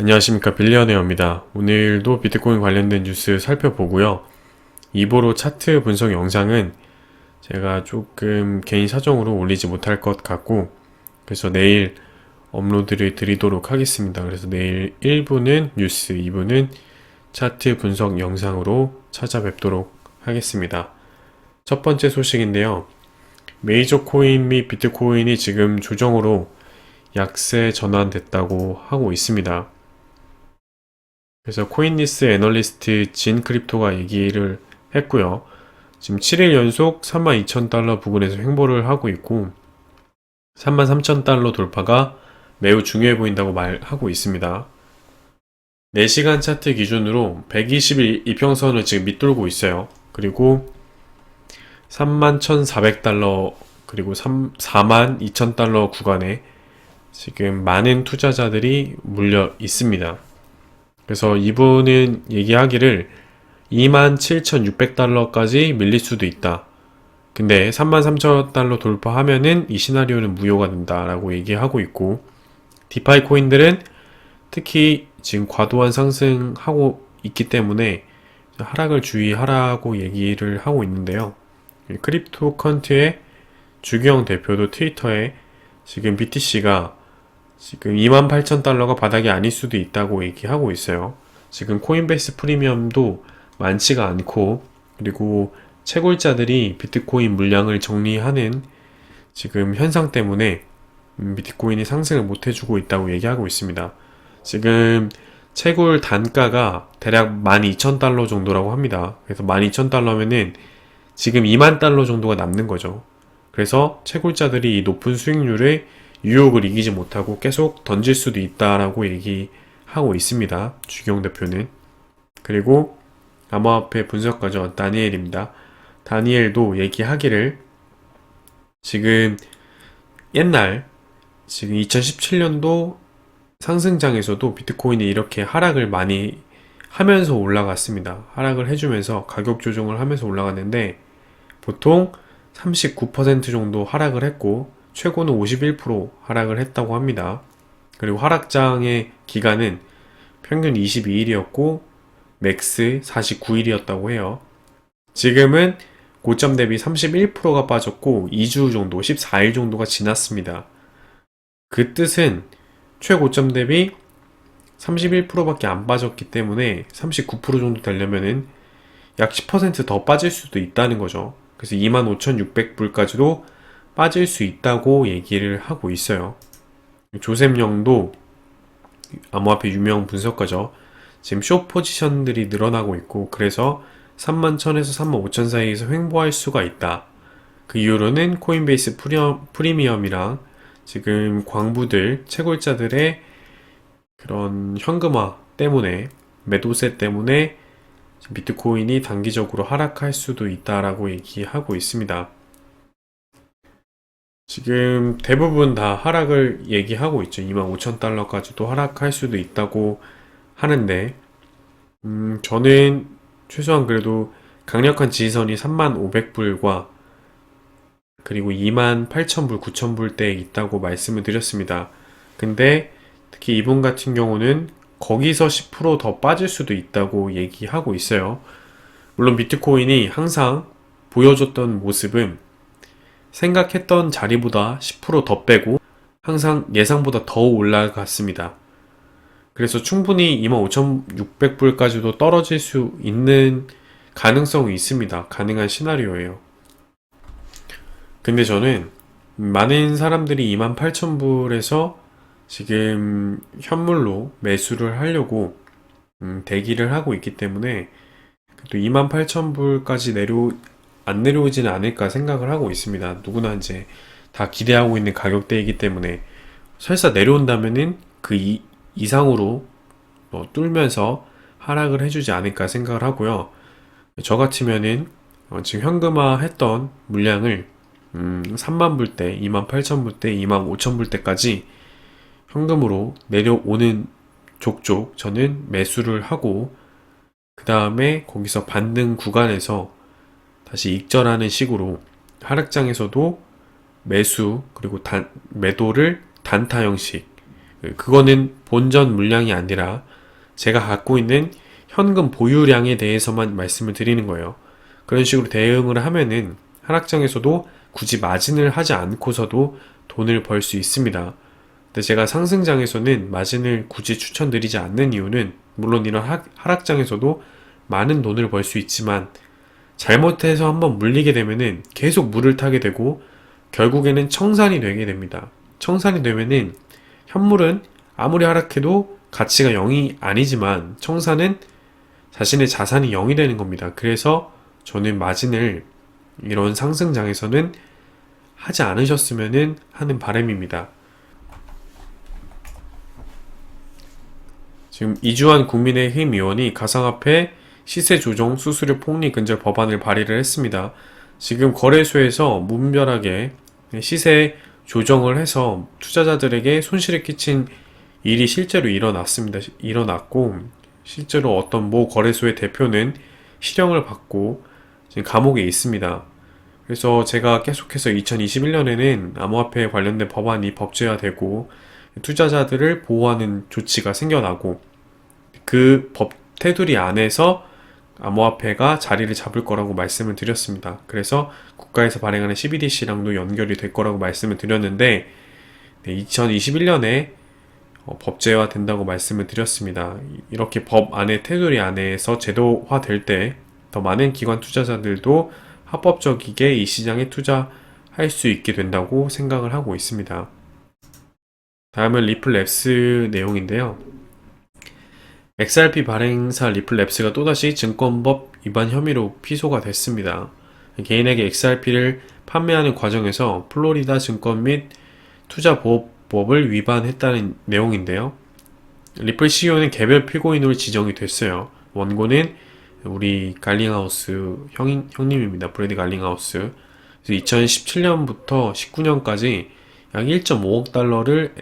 안녕하십니까, 빌리어네어입니다. 오늘도 비트코인 관련된 뉴스 살펴보고요. 이보로 차트 분석 영상은 제가 조금 개인 사정으로 올리지 못할 것 같고, 그래서 내일 업로드를 드리도록 하겠습니다. 그래서 내일 1부는 뉴스, 2부는 차트 분석 영상으로 찾아뵙도록 하겠습니다. 첫 번째 소식인데요. 메이저 코인 및 비트코인이 지금 조정으로 약세 전환됐다고 하고 있습니다. 그래서 코인리스 애널리스트 진 크립토가 얘기를 했고요. 지금 7일 연속 32,000달러 부근에서 횡보를 하고 있고 33,000달러 돌파가 매우 중요해 보인다고 말하고 있습니다. 4시간 차트 기준으로 120일 이평선을 지금 밑돌고 있어요. 그리고 31,400달러 그리고 42,000달러 구간에 지금 많은 투자자들이 몰려 있습니다. 그래서 이분은 얘기하기를 27,600달러까지 밀릴 수도 있다. 근데 33,000달러 돌파하면은 이 시나리오는 무효가 된다라고 얘기하고 있고, 디파이 코인들은 특히 지금 과도한 상승하고 있기 때문에 하락을 주의하라고 얘기를 하고 있는데요. 크립토 컨트의 주경 대표도 트위터에 지금 BTC가 지금 28,000달러가 바닥이 아닐 수도 있다고 얘기하고 있어요. 지금 코인베이스 프리미엄도 많지가 않고, 그리고 채굴자들이 비트코인 물량을 정리하는 지금 현상 때문에 비트코인이 상승을 못 해주고 있다고 얘기하고 있습니다. 지금 채굴 단가가 대략 12,000달러 정도라고 합니다. 그래서 12,000달러면은 지금 2만 달러 정도가 남는 거죠. 그래서 채굴자들이 이 높은 수익률에 유혹을 이기지 못하고 계속 던질 수도 있다라고 얘기하고 있습니다. 주경 대표는. 그리고 암호화폐 분석가죠. 다니엘입니다. 다니엘도 얘기하기를 지금 지금 2017년도 상승장에서도 비트코인이 이렇게 하락을 많이 하면서 올라갔습니다. 하락을 해주면서 가격 조정을 하면서 올라갔는데 보통 39% 정도 하락을 했고 최고는 51% 하락을 했다고 합니다. 그리고 하락장의 기간은 평균 22일이었고 맥스 49일이었다고 해요. 지금은 고점 대비 31%가 빠졌고 2주 정도, 14일 정도가 지났습니다. 그 뜻은 최고점 대비 31%밖에 안 빠졌기 때문에 39% 정도 되려면은 약 10%더 빠질 수도 있다는 거죠. 그래서 25,600불까지도 빠질 수 있다고 얘기를 하고 있어요. 조셉 영도 암호화폐 유명 분석가죠. 지금 숏 포지션들이 늘어나고 있고 그래서 31,000에서 35,000 사이에서 횡보할 수가 있다. 그 이유로는 코인베이스 프리미엄이랑 지금 광부들, 채굴자들의 그런 현금화 때문에 매도세 때문에 비트코인이 단기적으로 하락할 수도 있다라고 얘기하고 있습니다. 지금 대부분 다 하락을 얘기하고 있죠. 25,000달러까지도 하락할 수도 있다고 하는데 저는 최소한 그래도 강력한 지지선이 35,000불과 그리고 28,000불, 9,000불대에 있다고 말씀을 드렸습니다. 근데 특히 이분 같은 경우는 거기서 10%더 빠질 수도 있다고 얘기하고 있어요. 물론 비트코인이 항상 보여줬던 모습은 생각했던 자리보다 10%더 빼고 항상 예상보다 더 올라갔습니다. 그래서 충분히 25,600불까지도 떨어질 수 있는 가능성이 있습니다. 가능한 시나리오예요. 근데 저는 많은 사람들이 28,000불에서 지금 현물로 매수를 하려고 대기를 하고 있기 때문에 또 28,000불까지 안 내려오지는 않을까 생각을 하고 있습니다. 누구나 이제 다 기대하고 있는 가격대이기 때문에 설사 내려온다면은 그 이상으로 뚫면서 하락을 해주지 않을까 생각을 하고요. 저 같으면은 지금 현금화 했던 물량을 3만 불대, 28,000불대, 25,000불대까지 현금으로 내려오는 족족 저는 매수를 하고 그 다음에 거기서 반등 구간에서 다시 익절하는 식으로 하락장에서도 매수 그리고 매도를 단타 형식 그거는 본전 물량이 아니라 제가 갖고 있는 현금 보유량에 대해서만 말씀을 드리는 거예요. 그런 식으로 대응을 하면은 하락장에서도 굳이 마진을 하지 않고서도 돈을 벌 수 있습니다. 근데 제가 상승장에서는 마진을 굳이 추천드리지 않는 이유는, 물론 이런 하락장에서도 많은 돈을 벌 수 있지만 잘못해서 한번 물리게 되면은 계속 물을 타게 되고 결국에는 청산이 되게 됩니다. 청산이 되면은 현물은 아무리 하락해도 가치가 0이 아니지만 청산은 자신의 자산이 0이 되는 겁니다. 그래서 저는 마진을 이런 상승장에서는 하지 않으셨으면 하는 바람입니다. 지금 이주환 국민의힘 의원이 가상화폐 시세 조정 수수료 폭리 근절 법안을 발의를 했습니다. 지금 거래소에서 무분별하게 시세 조정을 해서 투자자들에게 손실을 끼친 일이 실제로 일어났고, 실제로 어떤 모 거래소의 대표는 실형을 받고 지금 감옥에 있습니다. 그래서 제가 계속해서 2021년에는 암호화폐에 관련된 법안이 법제화되고 투자자들을 보호하는 조치가 생겨나고 그 법 테두리 안에서 암호화폐가 자리를 잡을 거라고 말씀을 드렸습니다. 그래서 국가에서 발행하는 CBDC랑도 연결이 될 거라고 말씀을 드렸는데 2021년에 법제화 된다고 말씀을 드렸습니다. 이렇게 법 안에 테두리 안에서 제도화 될 때 더 많은 기관 투자자들도 합법적이게 이 시장에 투자할 수 있게 된다고 생각을 하고 있습니다. 다음은 리플랩스 내용인데요. XRP 발행사 리플랩스가 또다시 증권법 위반 혐의로 피소가 됐습니다. 개인에게 XRP를 판매하는 과정에서 플로리다 증권 및 투자보호법을 위반했다는 내용인데요. 리플 CEO는 개별 피고인으로 지정이 됐어요. 원고는 우리 갈링하우스 형님입니다. 브래디 갈링하우스. 그래서 2017년부터 19년까지 약 1.5억 달러를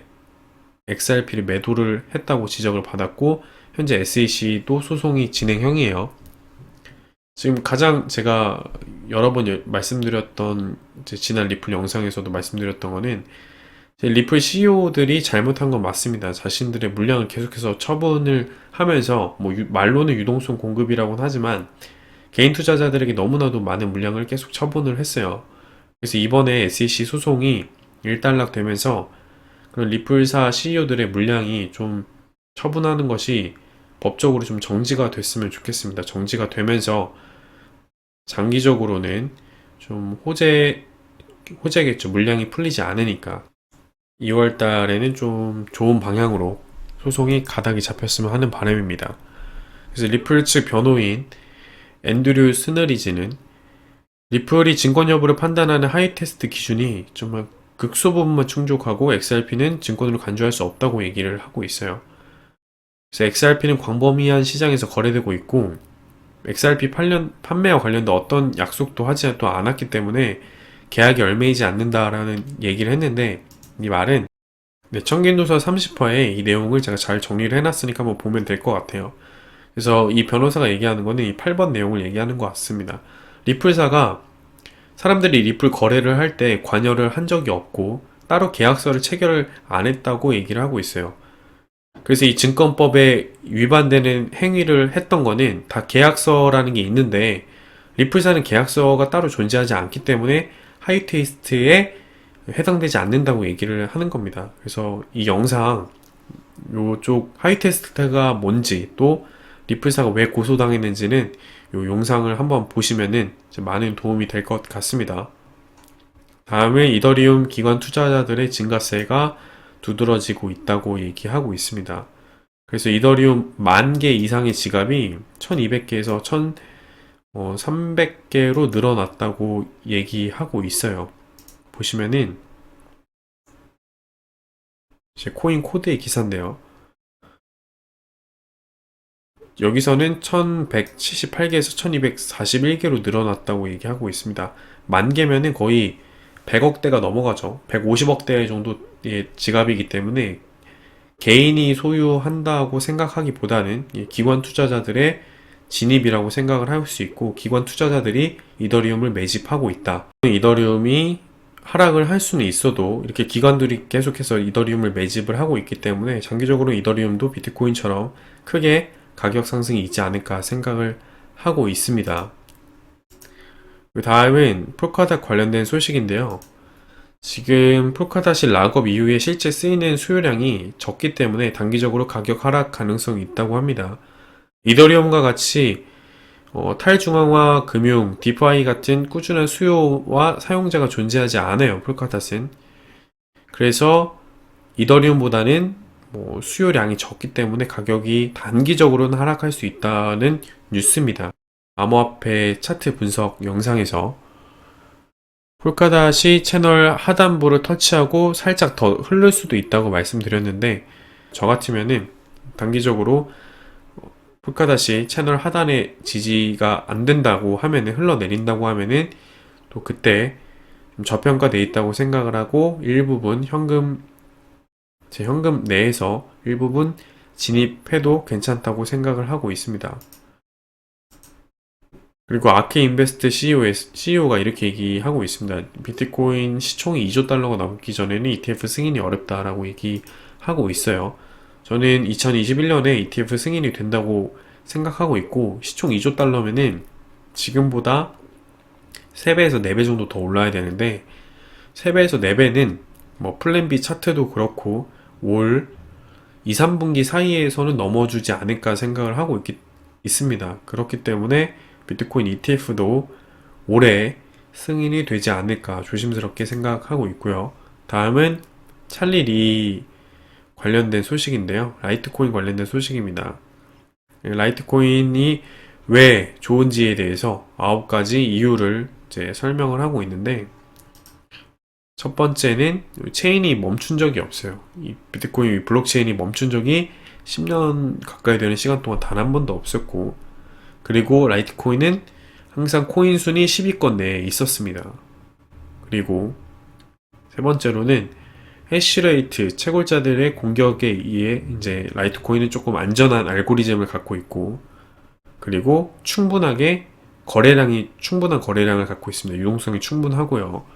XRP를 매도를 했다고 지적을 받았고 현재 SEC도 소송이 진행형이에요. 지금 가장 제가 여러 번 말씀드렸던 지난 리플 영상에서도 말씀드렸던 거는 리플 CEO들이 잘못한 건 맞습니다. 자신들의 물량을 계속해서 처분을 하면서 말로는 유동성 공급이라고는 하지만 개인 투자자들에게 너무나도 많은 물량을 계속 처분을 했어요. 그래서 이번에 SEC 소송이 일단락되면서 그런 리플사 CEO들의 물량이 좀 처분하는 것이 법적으로 좀 정지가 됐으면 좋겠습니다. 정지가 되면서 장기적으로는 좀 호재겠죠. 물량이 풀리지 않으니까. 2월 달에는 좀 좋은 방향으로 소송이 가닥이 잡혔으면 하는 바람입니다. 그래서 리플 측 변호인 앤드류 스너리지는 리플이 증권 여부를 판단하는 하이테스트 기준이 정말 극소 부분만 충족하고 XRP는 증권으로 간주할 수 없다고 얘기를 하고 있어요. 그래서 XRP는 광범위한 시장에서 거래되고 있고 XRP 판매와 관련된 어떤 약속도 하지 않았기 때문에 계약이 얽매이지 않는다라는 얘기를 했는데 이 말은 청긴도서 30화에 이 내용을 제가 잘 정리를 해놨으니까 한번 보면 될 것 같아요. 그래서 이 변호사가 얘기하는 거는 이 8번 내용을 얘기하는 것 같습니다. 리플사가 사람들이 리플 거래를 할 때 관여를 한 적이 없고 따로 계약서를 체결을 안 했다고 얘기를 하고 있어요. 그래서 이 증권법에 위반되는 행위를 했던 거는 다 계약서라는 게 있는데 리플사는 계약서가 따로 존재하지 않기 때문에 하이테스트에 해당되지 않는다고 얘기를 하는 겁니다. 그래서 이 영상 요쪽 하이테스트가 뭔지 또 리플사가 왜 고소당했는지는 요 영상을 한번 보시면은 많은 도움이 될 것 같습니다. 다음에 이더리움 기관 투자자들의 증가세가 두드러지고 있다고 얘기하고 있습니다. 그래서 이더리움 10,000개 이상의 지갑이 1200개에서 1300개로 늘어났다고 얘기하고 있어요. 보시면은 제 코인 코드의 기사인데요. 여기서는 1178개에서 1241개로 늘어났다고 얘기하고 있습니다. 10,000개면은 거의 100억대가 넘어가죠. 150억대 정도의 지갑이기 때문에 개인이 소유한다고 생각하기보다는 기관 투자자들의 진입이라고 생각을 할 수 있고 기관 투자자들이 이더리움을 매집하고 있다. 이더리움이 하락을 할 수는 있어도 이렇게 기관들이 계속해서 이더리움을 매집을 하고 있기 때문에 장기적으로 이더리움도 비트코인처럼 크게 가격 상승이 있지 않을까 생각을 하고 있습니다. 그 다음은 폴카닷 관련된 소식인데요. 지금 폴카닷이 락업 이후에 실제 쓰이는 수요량이 적기 때문에 단기적으로 가격 하락 가능성이 있다고 합니다. 이더리움과 같이 탈중앙화 금융, 디파이 같은 꾸준한 수요와 사용자가 존재하지 않아요. 폴카닷은. 그래서 이더리움보다는 수요량이 적기 때문에 가격이 단기적으로는 하락할 수 있다는 뉴스입니다. 암호화폐 차트 분석 영상에서 폴카닷이 채널 하단부를 터치하고 살짝 더 흐를 수도 있다고 말씀드렸는데, 저 같으면은 단기적으로 폴카닷이 채널 하단에 지지가 안 된다고 하면은, 흘러내린다고 하면은 또 그때 좀 저평가돼 있다고 생각을 하고 일부분 제 현금 내에서 일부분 진입해도 괜찮다고 생각을 하고 있습니다. 그리고 아케 인베스트 CEO가 이렇게 얘기하고 있습니다. 비트코인 시총이 2조 달러가 넘기 전에는 ETF 승인이 어렵다라고 얘기하고 있어요. 저는 2021년에 ETF 승인이 된다고 생각하고 있고, 시총 2조 달러면은 지금보다 3배에서 4배 정도 더 올라야 되는데, 3배에서 4배는 플랜 B 차트도 그렇고 올 2, 3분기 사이에서는 넘어주지 않을까 생각을 하고 있습니다. 그렇기 때문에 비트코인 ETF도 올해 승인이 되지 않을까 조심스럽게 생각하고 있고요. 다음은 찰리 리 관련된 소식인데요. 라이트코인 관련된 소식입니다. 라이트코인이 왜 좋은지에 대해서 9가지 이유를 이제 설명을 하고 있는데, 첫 번째는 체인이 멈춘 적이 없어요. 이 비트코인 블록체인이 멈춘 적이 10년 가까이 되는 시간 동안 단 한 번도 없었고, 그리고 라이트코인은 항상 코인 순위 10위권 내에 있었습니다. 그리고 세 번째로는 해시레이트, 채굴자들의 공격에 의해 이제 라이트코인은 조금 안전한 알고리즘을 갖고 있고, 그리고 충분한 거래량을 갖고 있습니다. 유동성이 충분하고요.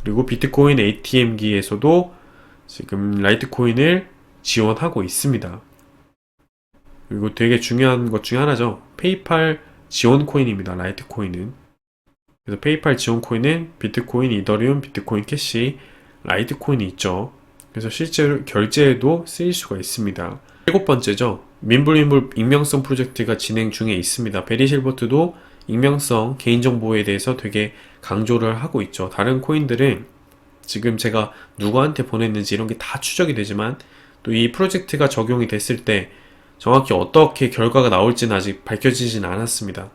그리고 비트코인 ATM기에서도 지금 라이트코인을 지원하고 있습니다. 그리고 되게 중요한 것 중에 하나죠. 페이팔 지원 코인입니다. 라이트코인은. 그래서 페이팔 지원 코인은 비트코인, 이더리움, 비트코인 캐시, 라이트코인이 있죠. 그래서 실제로 결제에도 쓰일 수가 있습니다. 7번째죠. 민불민불 익명성 프로젝트가 진행 중에 있습니다. 베리 실버트도 익명성, 개인정보에 대해서 되게 강조를 하고 있죠. 다른 코인들은 지금 제가 누구한테 보냈는지 이런 게 다 추적이 되지만, 또 이 프로젝트가 적용이 됐을 때 정확히 어떻게 결과가 나올지는 아직 밝혀지진 않았습니다.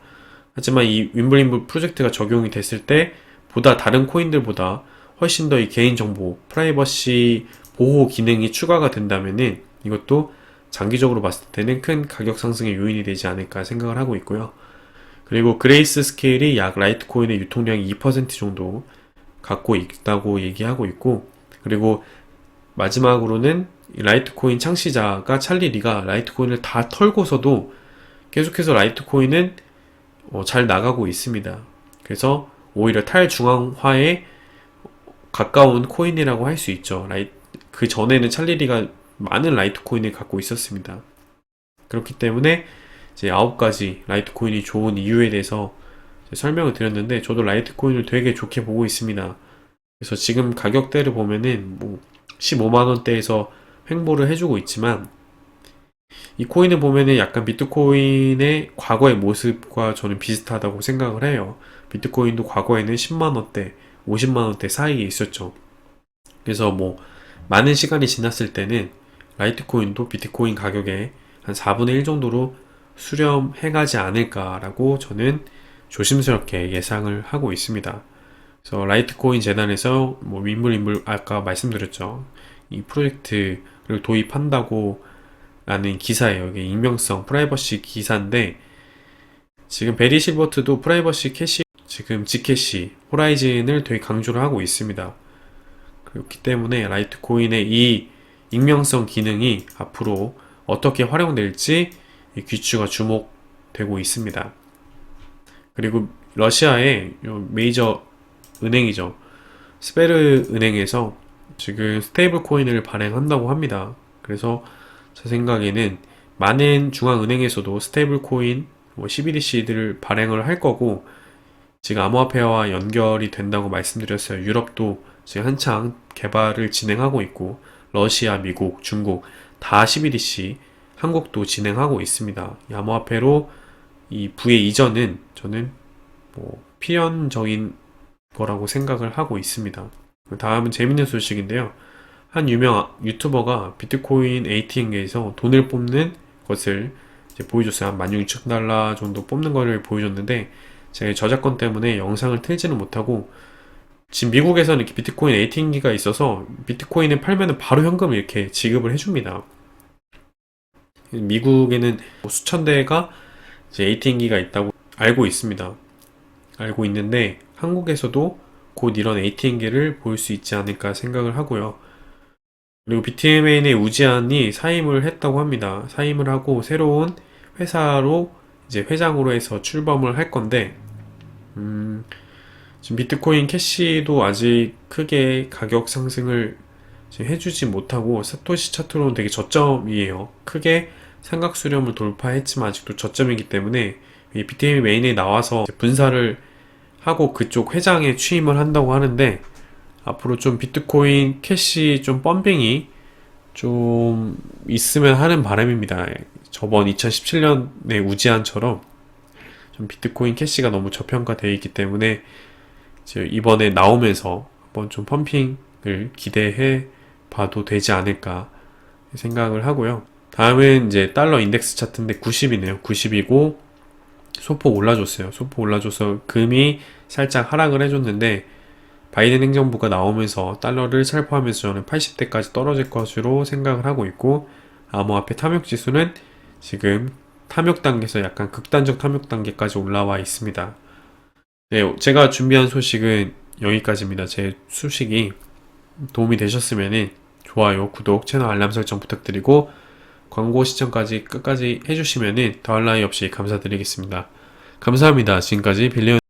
하지만 이 윈블윈블 프로젝트가 적용이 됐을 때 다른 코인들보다 훨씬 더 이 개인정보, 프라이버시 보호 기능이 추가가 된다면은 이것도 장기적으로 봤을 때는 큰 가격 상승의 요인이 되지 않을까 생각을 하고 있고요. 그리고 그레이스 스케일이 약 라이트코인의 유통량이 2% 정도 갖고 있다고 얘기하고 있고, 그리고 마지막으로는 라이트코인 창시자가 찰리 리가 라이트코인을 다 털고서도 계속해서 라이트코인은 잘 나가고 있습니다. 그래서 오히려 탈중앙화에 가까운 코인이라고 할 수 있죠. 그 전에는 찰리 리가 많은 라이트코인을 갖고 있었습니다. 그렇기 때문에 이제 9가지 라이트코인이 좋은 이유에 대해서 설명을 드렸는데, 저도 라이트코인을 되게 좋게 보고 있습니다. 그래서 지금 가격대를 보면은 15만원대에서 횡보를 해주고 있지만, 이 코인을 보면은 약간 비트코인의 과거의 모습과 저는 비슷하다고 생각을 해요. 비트코인도 과거에는 10만원대, 50만원대 사이에 있었죠. 그래서 많은 시간이 지났을 때는 라이트코인도 비트코인 가격의 한 4분의 1 정도로 수렴해가지 않을까라고 저는 조심스럽게 예상을 하고 있습니다. 그래서 라이트코인 재단에서 윈불윈불 아까 말씀드렸죠. 이 프로젝트를 도입한다고 라는 기사예요. 이게 익명성, 프라이버시 기사인데, 지금 베리 실버트도 프라이버시 캐시, 지금 지캐시, 호라이즌을 되게 강조를 하고 있습니다. 그렇기 때문에 라이트코인의 이 익명성 기능이 앞으로 어떻게 활용될지 귀추가 주목되고 있습니다. 그리고 러시아의 메이저 은행이죠. 스베르 은행에서 지금 스테이블 코인을 발행한다고 합니다. 그래서 제 생각에는 많은 중앙은행에서도 스테이블 코인, CBDC들을 발행을 할 거고, 지금 암호화폐와 연결이 된다고 말씀드렸어요. 유럽도 지금 한창 개발을 진행하고 있고, 러시아, 미국, 중국 다 CBDC, 한국도 진행하고 있습니다. 이 암호화폐로 이 부의 이전은 저는 필연적인 거라고 생각을 하고 있습니다. 다음은 재밌는 소식인데요. 한 유명 유튜버가 비트코인 ATM기에서 돈을 뽑는 것을 이제 보여줬어요. 한 16,000달러 정도 뽑는 거를 보여줬는데, 제가 저작권 때문에 영상을 틀지는 못하고, 지금 미국에서는 이렇게 비트코인 ATM기가 있어서 비트코인을 팔면은 바로 현금을 이렇게 지급을 해줍니다. 미국에는 수천 대가 이제 ATM기가 있다고 알고 있습니다. 알고 있는데 한국에서도 곧 이런 ATM기를 볼 수 있지 않을까 생각을 하고요. 그리고 비트메인의 우지안이 사임을 했다고 합니다. 사임을 하고 새로운 회사로 이제 회장으로 해서 출범을 할 건데, 지금 비트코인 캐시도 아직 크게 가격 상승을 지금 해주지 못하고 사토시 차트로는 되게 저점이에요. 크게 삼각 수렴을 돌파했지만 아직도 저점이기 때문에 이 비트메인에 나와서 분사를 하고 그쪽 회장에 취임을 한다고 하는데, 앞으로 좀 비트코인 캐시 좀 펌핑이 좀 있으면 하는 바람입니다. 저번 2017년의 우지안처럼 좀 비트코인 캐시가 너무 저평가되어 있기 때문에 이번에 나오면서 한번 좀 펌핑을 기대해 봐도 되지 않을까 생각을 하고요. 다음은 이제 달러 인덱스 차트인데 90이네요. 90이고 소폭 올라줬어요. 소폭 올라줘서 금이 살짝 하락을 해줬는데, 바이든 행정부가 나오면서 달러를 살포하면서 저는 80대까지 떨어질 것으로 생각을 하고 있고, 암호화폐 탐욕 지수는 지금 탐욕 단계에서 약간 극단적 탐욕 단계까지 올라와 있습니다. 네, 제가 준비한 소식은 여기까지입니다. 제 소식이 도움이 되셨으면 좋아요, 구독, 채널 알람 설정 부탁드리고, 광고 시청까지 끝까지 해주시면 더할 나위 없이 감사드리겠습니다. 감사합니다. 지금까지 빌리언